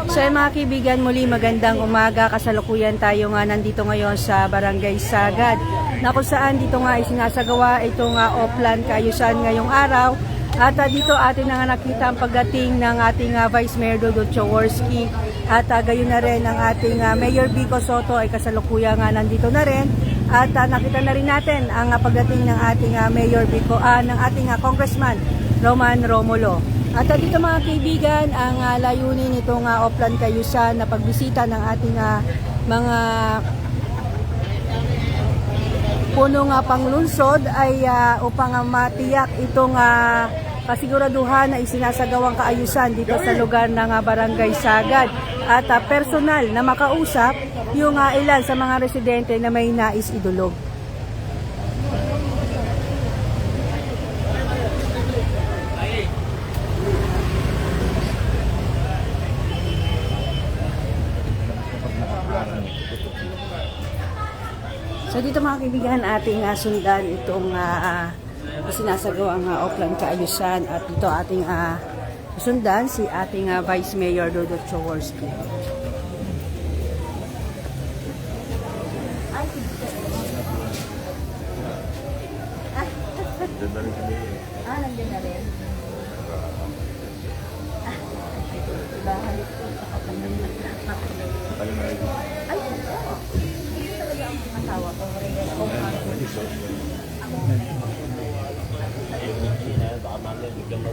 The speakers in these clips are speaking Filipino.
So mga kaibigan, muli magandang umaga. Kasalukuyan tayo nga nandito ngayon sa Barangay Sagad, na kung saan dito nga isinasagawa itong Oplan Kaayusan ngayong araw. At dito atin na nga nakita ang pagdating ng ating Vice Mayor Dudut Jaworski. At gayon na rin ang ating Mayor Vico Sotto ay kasalukuyan nga nandito na rin. At nakita na rin natin ang pagdating ng ating Mayor Vico, ng ating Congressman Roman Romulo. At dito mga kaibigan, ang layunin nitong Oplan Kaayusan na pagbisita ng ating mga punong panglungsod ay upang matiyak itong kasiguraduhan na isinasagawang kaayusan dito sa lugar ng Barangay Sagad. At personal na makausap yung ilan sa mga residente na may nais idulog. So dito mga kaibigan, ating sundan itong sinasagawa ang Oplan Kaayusan, at dito ating sundan si ating Vice Mayor Dudut Jaworski. Nandiyan na rin. Ay, asawa ko.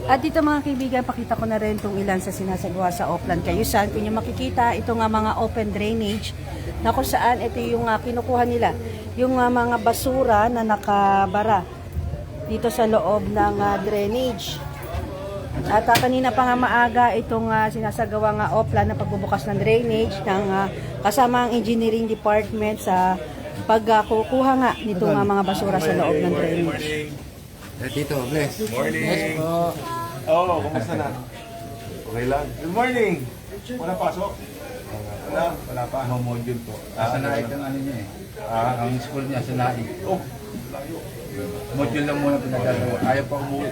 At dito mga kaibigan, pakita ko na rin itong ilan sa sinasagawa sa Oplan Kaayusan. Kung nyo makikita, ito nga mga open drainage na kung saan ito yung kinukuha nila, yung mga basura na nakabara dito sa loob ng drainage. At kanina pa nga maaga itong sinasagawa nga Oplan na pagbubukas ng drainage ng kasama ang engineering department sa pagkukuha nga nito nga mga basura sa loob ng drainage. Tito, bless. Morning. Yes po. Oh, kumusta na? Okay lang. Good morning. Wala pasok? Wala pa. Module po. Sa naik ang ano niya eh. Ang school niya sa naik. Oh, layo. Module lang muna pinagagawa. Ayaw pa umuwi.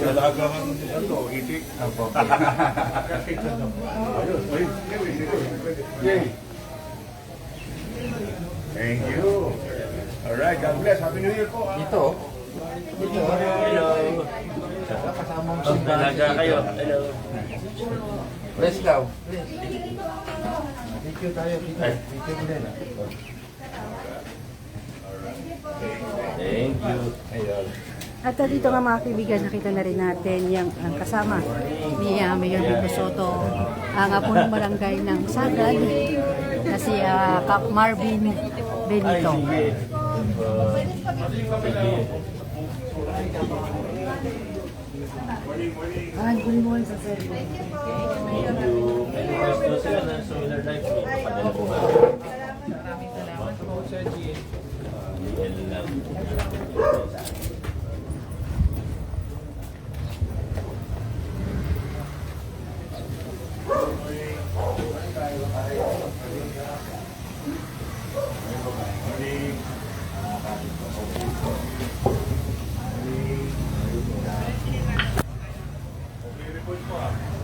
Nalaga ka nung ito, itik. Opo. Ayos. Yay. Thank you. Alright, God bless. Happy New Year po. Dito. Hello. Kasama mo si Talaga kayo. Hello. Bless daw. Thank you tayo. Thank you din. Thank you. Ayun. At dito nga mga kaibigan, nakita na rin natin yung kasama ni Mayor Vico Sotto, ang punong barangay ng Sagad, na si Kap Marvin Benito. Good morning sa sir. Solar lights. Padala po ba? Maraming salamat po, Sir G.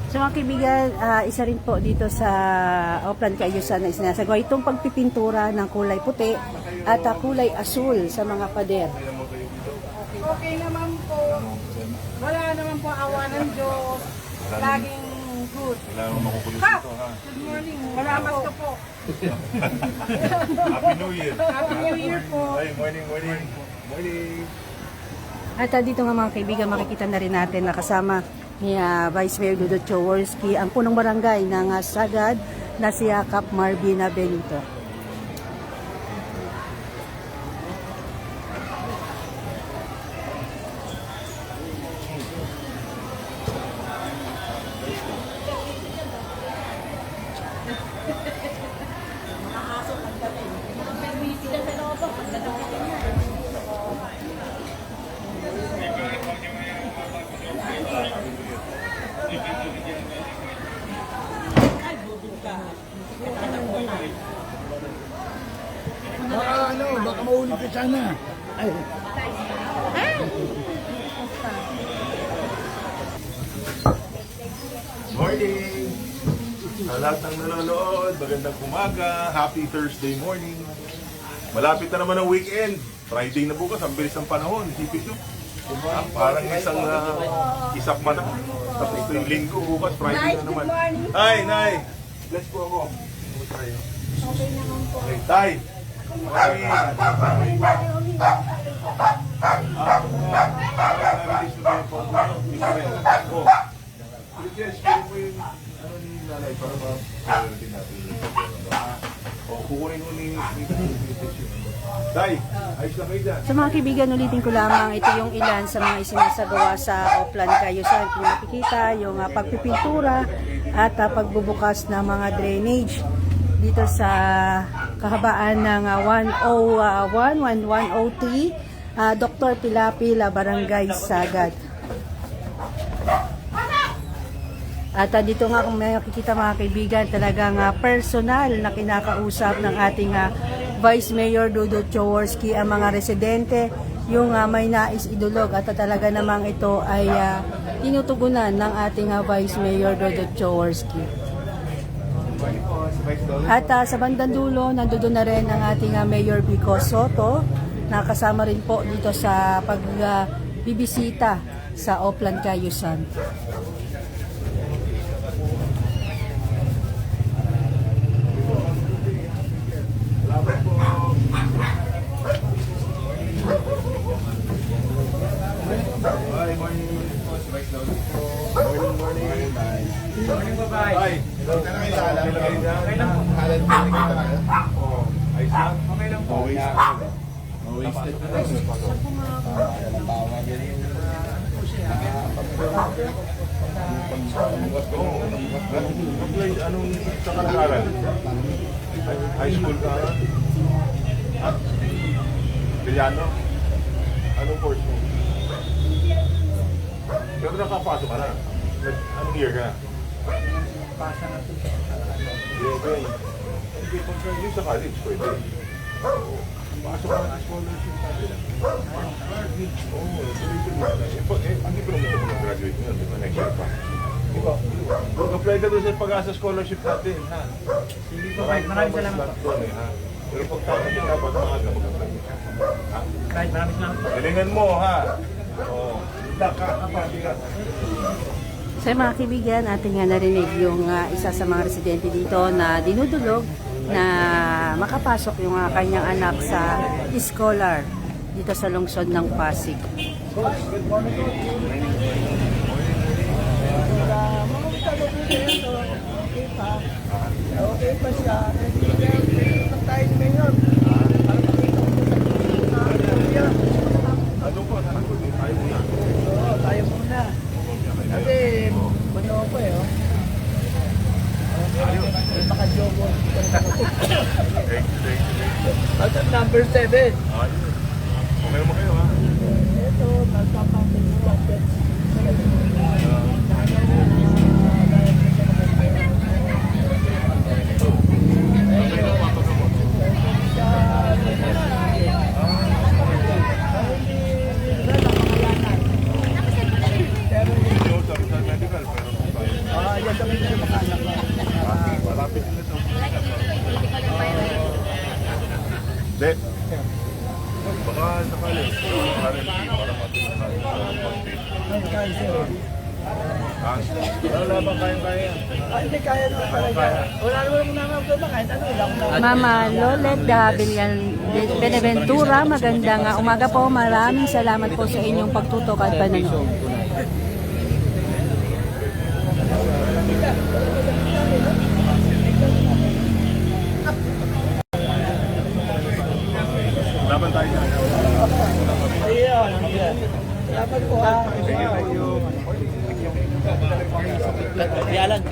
So mga kaibigan, isa rin po dito sa Oplan Kaayusan na isinasagawa itong pagpipintura ng kulay puti at kulay asul sa mga pader. Okay naman po. Wala naman po awa ng Diyos. Laging good. Wala akong makukulit Ha! dito, ha? Good morning. Salamat ka po. Happy New Year. Happy New Year po. Ay, morning. Morning. At dito nga mga kaibigan, makikita na rin natin na kasama ni Vice Mayor Dudut Jaworski ang punong barangay ng Sagad na si Kap Marvin Benito. Baka mauli ka sana. Ay. Morning! Sa lahat ng nanonood, magandang umaga, happy Thursday morning. Malapit na naman ang weekend. Friday na bukas, ang bilis ng panahon. Isipin nyo. Parang isang isak pa na. Tapos ito yung linggo, bukas, Friday na naman. Ay, Nay! Bless po ako. Kumusta kayo? Okay naman po. Okay, Tay! Ay! Yes, pero po yung ano ni nanay para ma-priority natin. O, kukunin ko ni Tay, ayos na kayo dyan. Sa mga kaibigan, ulitin ko lamang, ito yung ilan sa mga isinasagawa sa Oplan Cayusan. Kung makikita, yung pagpipintura at pagbubukas ng mga drainage dito sa kahabaan ng 101, 103, Dr. Pilapil, Barangay Sagad. At dito nga kung makikita mga kaibigan, talagang personal na kinakausap ng ating Vice Mayor Dudut Jaworski ang mga residente, yung may nais idulog at talaga namang ito ay tinutugunan ng ating Vice Mayor Dudut Jaworski. At sa bandang dulo, nandoon na rin ang ating Mayor Vico Soto, na kasama rin po dito sa pagbibisita sa Oplan Cayusan. Ay, anong sa kalagaran? High school ka? Pilyano? Anong course mo? Pero nakapasok ka na? Anong year ka na? Pasa na ito. Hindi pa yung sa college, pwede. Pasok ka na scholarship natin. Hindi ko naman ito mag-graduate ngayon, di ba? Next year pa. Diba? Mag-apply ka doon sa pag-asa scholarship natin, ha? Maraming salamat po. Pero pag tapos yung dapat maaga mag-apply. Kahit maraming salamat. Galingan mo, ha? Oo. Kapati ka. Sa mga kaibigan, ating narinig yung isa sa mga residente dito na dinudulog na makapasok yung kanyang anak sa scholar dito sa lungsod ng Pasig. Okay pa siya. Tayo ni Mayor. Ano po? Tayo muna. Oo, tayo muna. Kasi, ano ako eh, oh. Maka-jogo. At number 7. Okay mo kayo, ha? Ito, nagpapatid mo ang pets. Hindi. Baka sakali. Para wala ba kaya-kaya? Hindi kaya naman talaga. Wala naman naman ito kahit ano lang. Mama Lolet Beneventura, magandang umaga po. Maraming salamat po sa inyong pagtutok at panonood. Laban tayo dyan. Ayun. Dapat po ha. Pialan.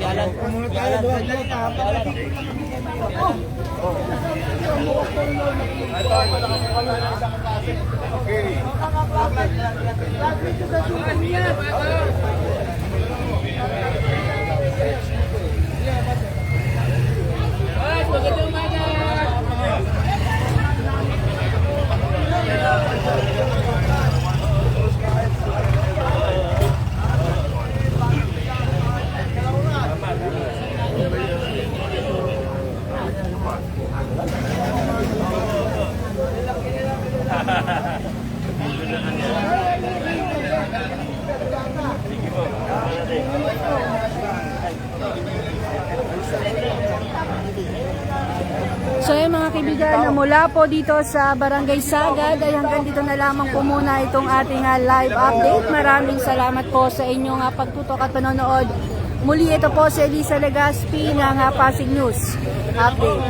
So yung mga kaibigan, mula po dito sa Barangay Sagad ay hanggang dito na lamang po muna itong ating live update. Maraming salamat po sa inyong pagtutok at panonood. Muli ito po si Elisa Legaspi ng Pasig News Update.